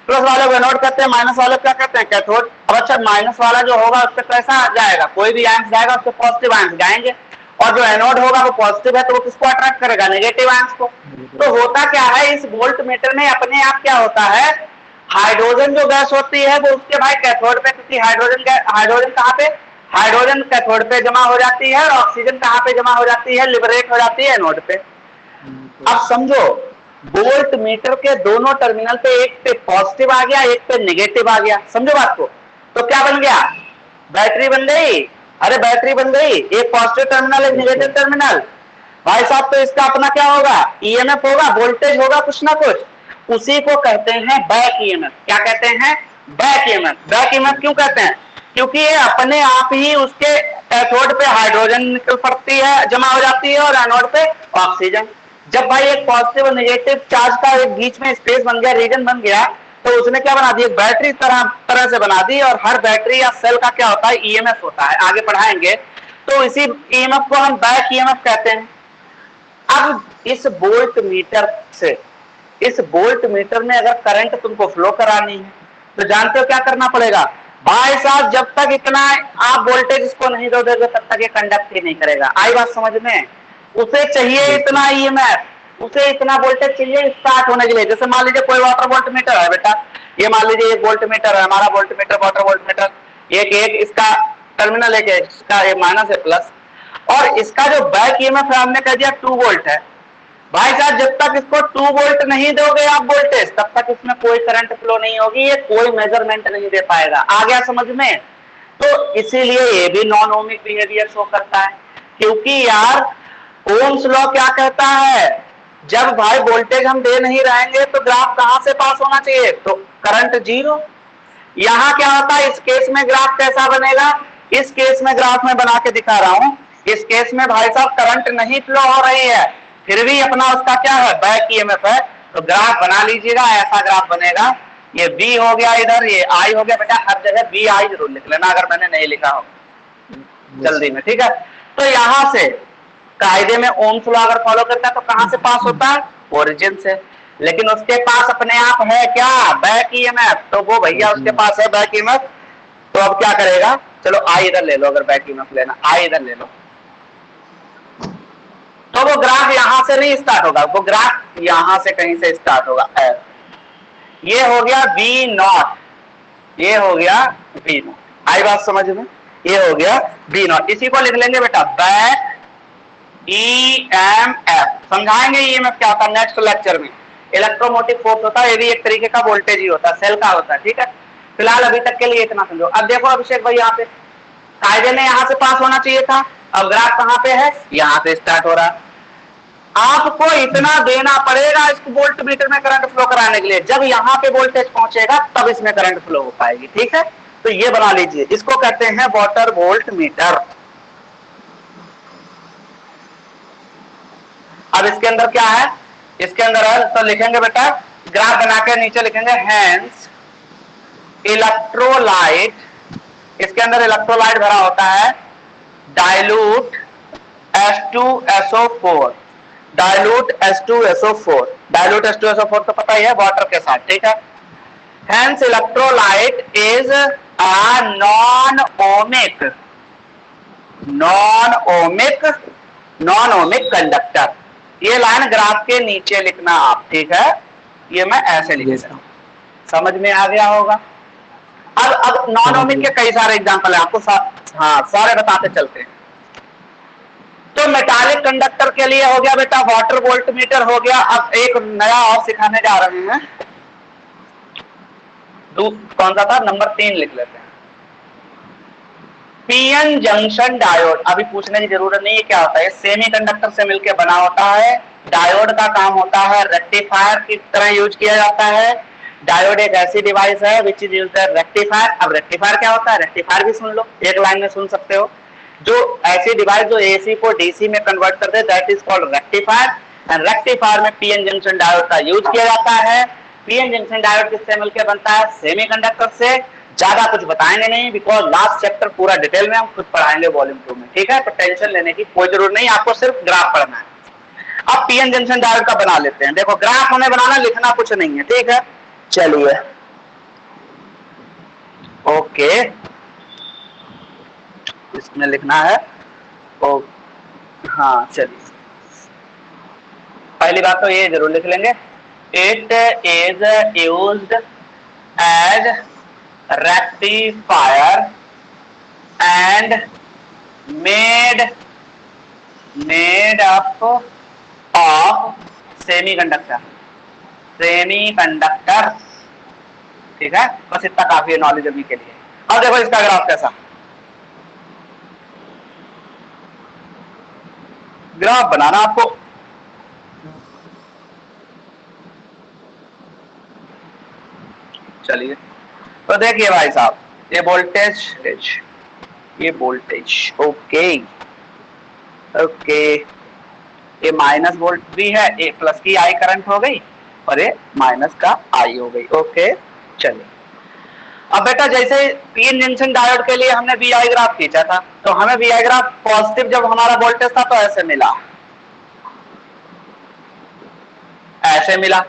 प्लस वाले को एनोड कहते हैं, माइनस वाले क्या कहते हैं, कैथोड। अब अच्छा, माइनस वाला जो होगा उस पर कैसा जाएगा, कोई भी आयंस जाएगा उस पर पॉजिटिव आयंस जाएंगे, और जो एनोड होगा वो पॉजिटिव है तो वो किसको अट्रैक्ट करेगा, नेगेटिव आयंस को। तो होता क्या है, इस वोल्टमीटर में अपने आप क्या होता है, हाइड्रोजन जो गैस होती है वो उसके भाई कैथोड पे, क्योंकि हाइड्रोजन कहाँ पे, हाइड्रोजन कैथोड पे जमा हो जाती है, और ऑक्सीजन कहाँ पे जमा हो जाती है, लिबरेट हो जाती है एनोड पे। अब समझो, वोल्ट मीटर के दोनों टर्मिनल पे, एक पे पॉजिटिव आ गया, एक पे नेगेटिव आ गया, समझो बात को। तो क्या बन गया, बैटरी बन गई, अरे बैटरी बन गई, एक पॉजिटिव टर्मिनल एक नेगेटिव टर्मिनल। भाई साहब, तो इसका अपना क्या होगा, ईएमएफ होगा, वोल्टेज होगा कुछ ना कुछ, उसी को कहते हैं बैक ईएमएफ। क्या कहते हैं, बैक ईएमएफ। बैक ईएमएफ क्यों कहते हैं, क्योंकि ये अपने आप ही उसके कैथोड पे हाइड्रोजन निकल पड़ती है, जमा हो जाती है, और एनोड पे ऑक्सीजन। जब भाई एक पॉजिटिव और नेगेटिव चार्ज का एक बीच में स्पेस बन गया, रीजन बन गया, तो उसने क्या बना दी, एक बैटरी तरह से बना दी। और हर बैटरी या सेल का क्या होता है, ईएमएफ होता है, आगे पढ़ाएंगे। तो इसी ईएमएफ को हम बैक ईएमएफ कहते हैं। अब इस वोल्ट मीटर में अगर करंट तुमको फ्लो करानी है तो जानते हो क्या करना पड़ेगा भाई साहब, जब तक इतना आप वोल्टेज इसको नहीं दो देगे तब तक ये कंडक्ट ही नहीं करेगा। आई बात समझ में, उसे चाहिए इतना ईएमएफ, उसे इतना वोल्टेज चाहिए स्टार्ट होने के लिए। जैसे मान लीजिए कोई वाटर वोल्ट मीटर है बेटा, ये मान लीजिए एक वोल्ट मीटर है हमारा, volt meter water volt meter, एक इसका टर्मिनल एक है, इसका एक माइनस है प्लस, और इसका जो बैक ईएमएफ है हमने कह दिया 2 वोल्ट है। भाई साहब जब तक इसको 2 वोल्ट नहीं दोगे आप वोल्टेज, तब तक इसमें कोई करंट फ्लो नहीं होगी, ये कोई मेजरमेंट नहीं दे पाएगा। आ गया समझ में? तो इसीलिए ये भी नॉन ओमिक बिहेवियर शो करता है, क्योंकि यार ओम्स लॉ क्या कहता है, जब भाई वोल्टेज हम दे नहीं रहेंगे तो ग्राफ कहां से पास होना चाहिए, तो करंट जीरो। यहां क्या होता है, इस केस में ग्राफ कैसा बनेगा, इस केस में ग्राफ में बना के दिखा रहा हूं, इस केस में भाई साहब करंट नहीं फ्लो हो रही है, फिर भी अपना उसका क्या है, बैक ईएमएफ है, तो ग्राफ बना लीजिएगा, ऐसा ग्राफ बनेगा। ये बी हो गया इधर, ये आई हो गया बेटा, हर जगह बी आई जरूर लिख लेना अगर मैंने नहीं लिखा हो जल्दी में, ठीक है। तो यहां से कायदे में ओम्स लॉ अगर फॉलो करता है तो कहां से पास होता है, ओरिजिन से, लेकिन उसके पास अपने आप है क्या, बैक ईएमएफ, तो वो भैया उसके पास है बैक ईएमएफ, तो अब क्या करेगा, चलो आई इधर ले लो, अगर बैक ईएमएफ लेना आई इधर ले लो, तो वो ग्राफ यहां से नहीं स्टार्ट होगा, वो ग्राफ यहां से कहीं से स्टार्ट होगा। ये हो गया बी नॉट, ये हो गया बी नॉट, आई बात समझ में, ये हो गया बी नॉट। इसी को लिख लेंगे बेटा बैक ईएमएफ, समझाएंगे ईएमएफ क्या होता है नेक्स्ट लेक्चर में। इलेक्ट्रोमोटिव फोर्स होता है, ये भी एक तरीके का वोल्टेज ही होता है, सेल का होता है, ठीक है। फिलहाल अभी तक के लिए इतना समझो। अब देखो अभिषेक भाई, यहाँ पे कायदे में यहां से पास होना चाहिए था, अब ग्राफ कहां पे है, यहां से स्टार्ट हो रहा। आपको इतना देना पड़ेगा इस वोल्ट मीटर में करंट फ्लो कराने के लिए, जब यहां पे वोल्टेज पहुंचेगा तब इसमें करंट फ्लो हो पाएगी, ठीक है। तो ये बना लीजिए, इसको कहते हैं वाटर वोल्ट मीटर। अब इसके अंदर क्या है, इसके अंदर है तो लिखेंगे बेटा, ग्राफ बना के नीचे लिखेंगे हैंस इलेक्ट्रोलाइट, इसके अंदर इलेक्ट्रोलाइट भरा होता है, dilute H2SO4, dilute H2SO4, dilute H2SO4 तो पता ही है वाटर के साथ, ठीक है। Hence electrolyte is a non ohmic conductor. ये लाइन ग्राफ के नीचे लिखना आप, ठीक है, ये मैं ऐसे लिख रहा हूं, समझ में आ गया होगा। अब नॉन ओमिक के कई सारे एग्जांपल है, आपको हाँ सारे बताते चलते हैं। तो मेटालिक कंडक्टर के लिए हो गया बेटा वाटर वोल्ट मीटर हो गया। अब एक नया और सिखाने जा रहे हैं, कौन सा था, नंबर 3 लिख लेते हैं, पीएन जंक्शन डायोड। अभी पूछने की जरूरत नहीं है क्या होता है, सेमीकंडक्टर से मिलकर बना होता है, डायोड का काम होता है रेक्टिफायर की तरह यूज किया जाता है। डायोड एक ऐसी डिवाइस है which is used as rectifier. अब रेक्टिफायर क्या होता है, रेक्टिफायर भी सुन लो, एक लाइन में सुन सकते हो, जो ऐसी डिवाइस जो एसी को डीसी में कन्वर्ट कर दे, that is called rectifier. And rectifier में पीएन जंक्शन डायोड का यूज किया जाता है। पीएन जंक्शन डायोड किससे मिलकर बनता है, सेमीकंडक्टर से। ज्यादा कुछ बताएंगे नहीं, बिकॉज लास्ट चैप्टर पूरा डिटेल में हम खुद पढ़ाएंगे वॉल्यूम 2 में, ठीक है। तो टेंशन लेने की कोई जरूरत नहीं, आपको सिर्फ ग्राफ पढ़ना है। अब पीएन जंक्शन डायोड का बना लेते हैं। देखो ग्राफ हमें बनाना, लिखना कुछ नहीं है, ठीक है। चलिए ओके, इसमें लिखना है ओ, हाँ चलिए, पहली बात तो ये जरूर लिख लेंगे, it is used as rectifier and made up of semiconductor, ठीक है। बस इतना काफी है नॉलेज अभी के लिए। अब देखो इसका ग्राफ कैसा, ग्राफ बनाना आपको, चलिए तो देखिए भाई साहब, ये वोल्टेज ओके ओके, ये माइनस वोल्ट भी है, ए प्लस की आई करंट हो गई और ये माइनस का आई हो गई, ओके। चलिए अब बेटा जैसे पीएन जंक्शन डायोड के लिए हमने वी आई ग्राफ खींचा था, तो हमें वी आई ग्राफ पॉजिटिव जब हमारा वोल्टेज था तो ऐसे मिला, ऐसे मिला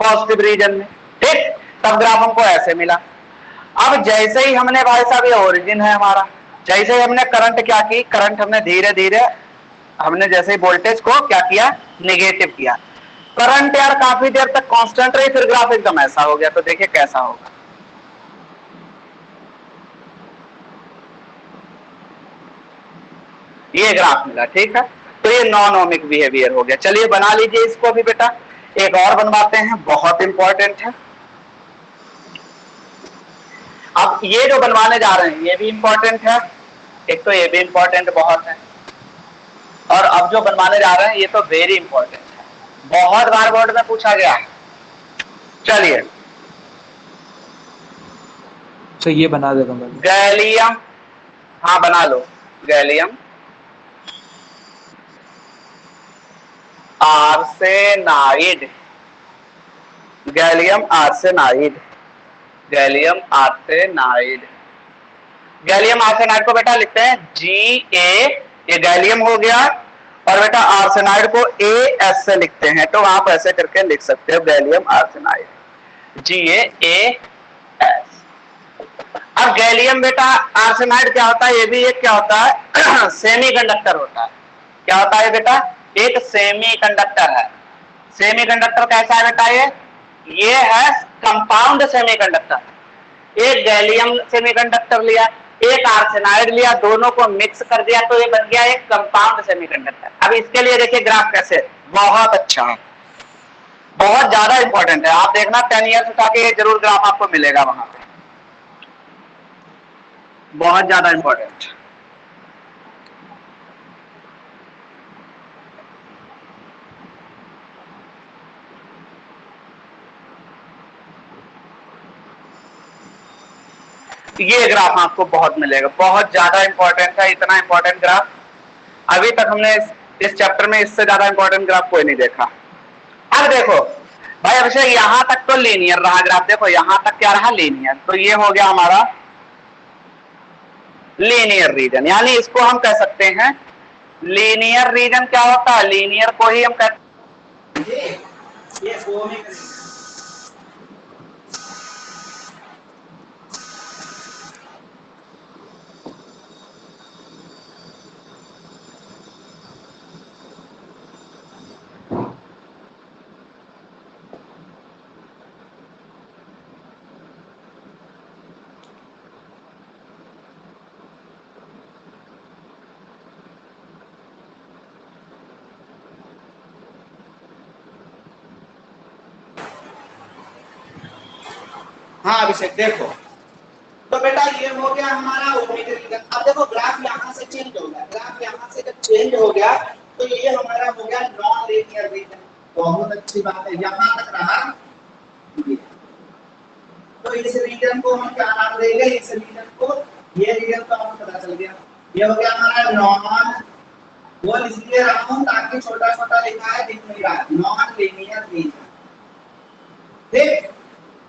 पॉजिटिव रीजन में, ठीक। तब ग्राफ हमको ऐसे मिला। अब जैसे ही हमने भाई साहब, ये ओरिजिन है हमारा, जैसे ही हमने करंट क्या की, करंट हमने धीरे धीरे हमने जैसे ही वोल्टेज को क्या किया, निगेटिव किया। करंट यार काफी देर तक कांस्टेंट रही, फिर ग्राफ एकदम ऐसा हो गया, तो देखिए कैसा होगा। ये ग्राफ मिला, ठीक है। तो ये नॉन ओमिक बिहेवियर हो गया। चलिए बना लीजिए इसको अभी बेटा। एक और बनवाते हैं, बहुत इंपॉर्टेंट है। अब ये जो बनवाने जा रहे हैं ये भी इंपॉर्टेंट है, एक तो ये भी इंपॉर्टेंट बहुत है, और अब जो बनवाने जा रहे हैं ये तो वेरी इंपॉर्टेंट है, बहुत बार बोर्ड में पूछा गया है। चलिए तो ये बना देता हूँ। गैलियम, हाँ बना लो, gallium arsenide, gallium arsenide, gallium arsenide. Gallium arsenide को बेटा लिखते हैं Ga, ये गैलियम हो गया, और बेटा आर्सेनाइड को AS से लिखते हैं, तो आप ऐसे करके लिख सकते हो गैलियम आर्सेनाइड, GaAs। अब गैलियम बेटा आर्सेनाइड क्या होता है, ये भी एक क्या होता है सेमीकंडक्टर होता है। क्या होता है बेटा, एक सेमीकंडक्टर है। सेमीकंडक्टर कैसा है बेटा, ये है कंपाउंड सेमीकंडक्टर। एक गैलियम सेमीकंडक्टर लिया, एक आर्सेनाइड लिया, दोनों को मिक्स कर दिया, तो ये बन गया एक कंपाउंड सेमीकंडक्टर। अब इसके लिए देखिए ग्राफ कैसे, बहुत अच्छा है, बहुत ज्यादा इंपॉर्टेंट है। आप देखना 10 ईयर्स उठा के ये जरूर ग्राफ आपको मिलेगा वहां पे, बहुत ज्यादा इंपॉर्टेंट। ये ग्राफ आपको बहुत मिलेगा, बहुत ज्यादा इंपॉर्टेंट है। इतना इंपॉर्टेंट ग्राफ अभी तक हमने इस चैप्टर में इससे ज्यादा इंपॉर्टेंट ग्राफ कोई नहीं देखा। अब देखो भाई अभिषेक, यहां तक तो लीनियर रहा ग्राफ, देखो यहां तक क्या रहा, लीनियर, तो ये हो गया हमारा लीनियर रीजन, यानी इसको हम कह सकते हैं लीनियर रीजन। क्या होता है, लीनियर को ही हम कहते हैं ये ओमिक रीजन। हाँ अभिषेक देखो, तो बेटा ये हो गया हमारा ओमिक रीजन। अब देखो ग्राफ यहाँ से चेंज हो गया, ग्राफ यहाँ से जब चेंज हो गया तो ये हमारा हो गया नॉन लीनियर रीजन। बहुत अच्छी बात है, यहाँ तक रहा। तो इस रीजन को हम क्या नाम देंगे, इस रीजन को, ये रीजन तो आपको पता चल गया, ये हो गया हमारा नॉन, वो इसलिए रहा हूं ताकि छोटा छोटा लिखा है दिख नहीं रहा, नॉन लीनियर रीजन। ठीक,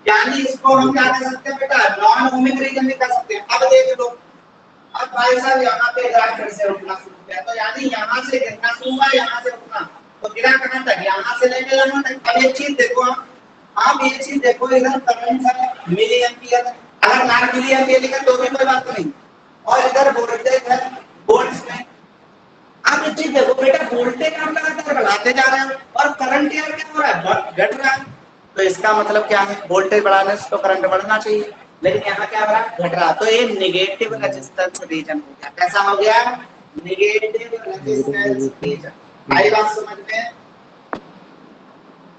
यानी इसको हम क्या कह सकते हैं बेटा, नॉन ओमिक रीजन भी कह सकते हैं। अब देख लो, अब भाई साहब यहाँ पे ग्राफ फिर से उठना शुरू किया, तो यानी यहाँ से गिरना शुरू हुआ, यहाँ से उठना, तो गिरा कहां तक, यहाँ से लेके यहाँ तक। अब एक चीज देखो, आप ये चीज देखो, इधर करंट है मिली एम्पियर, अगर 9 मिली एम्पियर लिखा तो भी कोई बात नहीं, और इधर वोल्टेज है वोल्ट्स में। आप ये चीज देखो बेटा, वोल्टेज आप लगातार बढ़ाते जा रहे हैं और करंट यार क्या हो रहा है, घट रहा है। तो इसका मतलब क्या है, वोल्टेज बढ़ाने से तो करंट बढ़ना चाहिए, लेकिन यहाँ क्या हो रहा है, घट रहा। तो ये नेगेटिव रेजिस्टेंस रीजन हो गया। कैसा हो गया, नेगेटिव रेजिस्टेंस रीजन। आई बात समझ में,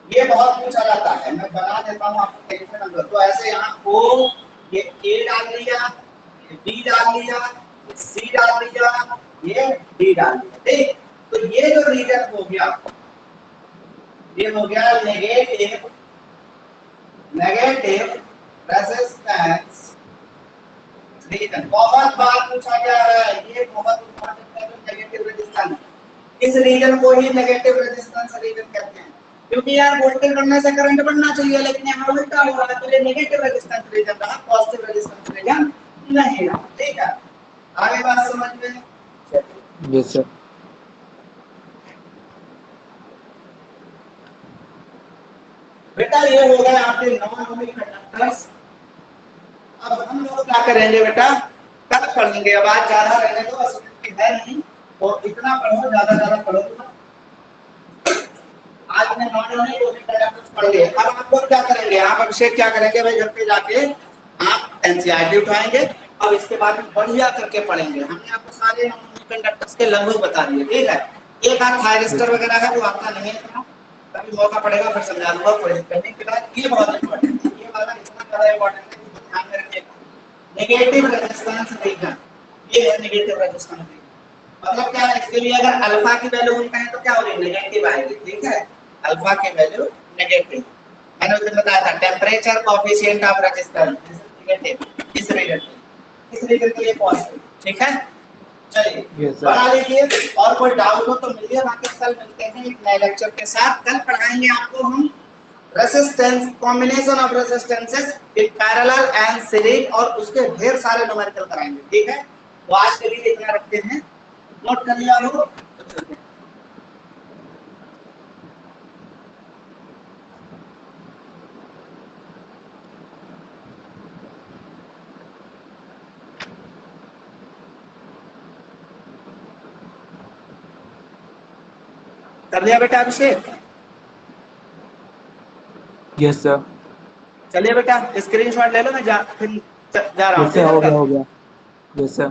ये बहुत पूछा जाता है, मैं बना देता हूँ आपको, टेंशन मत लो। तो ऐसे यहाँ को ये ए डाल लिया, बी डाल लिया, सी डाल लिया, ये डी डाल लिया, ठीक। तो ये जो रीजन हो गया, ये हो गया नेगेटिव रेजिस्टेंस रीजन। बहुत बार पूछा गया है, ये बहुत इंपॉर्टेंट है, नेगेटिव रेजिस्टेंस। इस रीजन को ही नेगेटिव रेजिस्टेंस रीजन कहते हैं, क्योंकि यार वोल्टेज बढ़ने से करंट बढ़ना चाहिए, लेकिन यहाँ उल्टा हो रहा है, तो ये नेगेटिव रेजिस्टेंस रीजन रहा, पॉजिटिव रेजिस्टेंस रीजन नहीं रहा। ठीक है, आगे बात समझ में। Yes sir. बेटा ये हो गया आपके नॉन ओमिक कंडक्टर्स। अब हम लोग क्या करेंगे बेटा, कल पढ़ेंगे, अब आज ज्यादा रहने दो, है नहीं, और इतना पढ़ो, ज्यादा पढ़ो। आज मैं नॉट ओनली ओमिक कंडक्टर्स पढ़ लिए। अब आप लोग क्या करेंगे, आप अभिषेक क्या करेंगे भाई, घर पे जाके आप एनसीईआरटी उठाएंगे और इसके बाद में बढ़िया करके पढ़ेंगे। हमने आपको सारे ओमिक कंडक्टर्स के लगभग बता दिए, ठीक है। एक आध थायरिस्टर वगैरह है वो आता नहीं है इतना, कभी मौका पड़ेगा फिर समझा दूंगा। करने के बाद ये बहुत इंपॉर्टेंट है, ये वाला इतना ज्यादा इंपॉर्टेंट है कि ध्यान में रखिएगा। नेगेटिव रेजिस्टेंस रीजन, ये है नेगेटिव रेजिस्टेंस रीजन। मतलब क्या है, इसके लिए अगर अल्फा की वैल्यू हम कहें तो क्या होगी, नेगेटिव आएगी, ठीक है। अल्फा की वैल्यू नेगेटिव, मैंने उस दिन बताया था temperature coefficient of resistance negative, इस रीजन के लिए पॉजिटिव, ठीक है। चलिए Yes, sir. बना लीजिए, और कोई डाउट हो तो मिलिए, बाकी कल मिलते हैं एक नए लेक्चर के साथ। कल पढ़ाएंगे आपको हम resistance, combination of resistances in parallel and series, और उसके ढेर सारे न्यूमेरिकल कराएंगे, ठीक है। तो आज के लिए इतना रखते हैं, नोट कर लिया हो तो चलते हैं। कर लिया बेटा अभिषेक? Yes, sir. चलिए बेटा स्क्रीनशॉट ले लो, मैं जा रहा हूँ, Yes, sir. ठीक है हो बेटा? गया, हो गया. Yes, sir.